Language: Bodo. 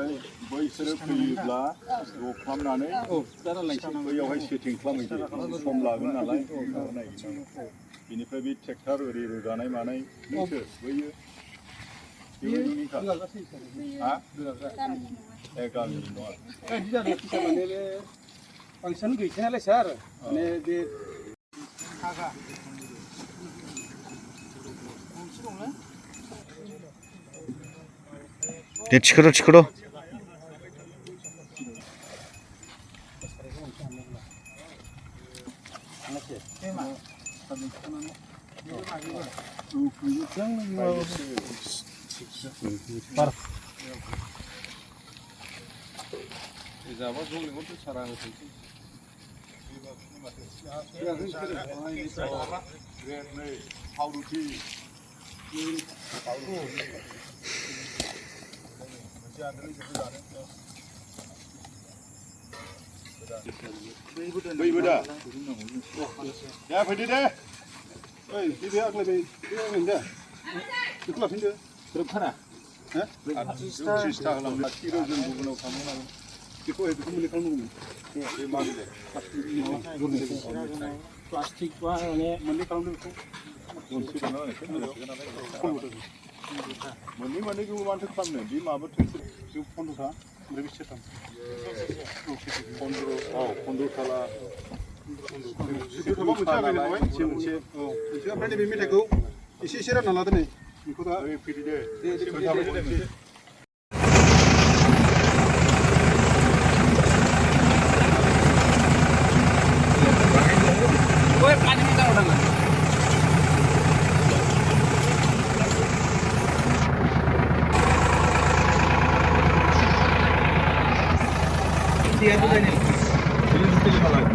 ओमफ्राय बैसोरो फैयोब्ला ज' खालामनानै बैयावहाय सेटिं खालामहैदो सम लागोन नालाय बेनिफ्राय बे ट्रेक्टर ओरै रोगानाय मानाय नोंसो बैयो बेबो नोंनिखा हा ए गामिनि नङा बांसिन गैखायालाय सार माने बे दे थिखोद' बैबो दा दा फैदो दे ओइ बे आग्लाय बे दे बेखौ लाफिनदो ग्रोबथारा हो 30 थाखा लांना किर' जों गुबुनाव थांनांगौ बेखौ मुलि खालामनांगौमोन बे माबिले प्लास्टिक बा माने मोननै खालामदो बेखौ मोननै बेबो मानोथो खालामनो बे माबा ट्रेक्टर बे 15था ओमफ्राय बे सेरथाम 15 थाला मोनसे ओमफ्राय नैबे मेथाइखौ एसे रानना लादो नै बेखौ दा फैदो दे dia juga nih. Ini mesti 5 lagi.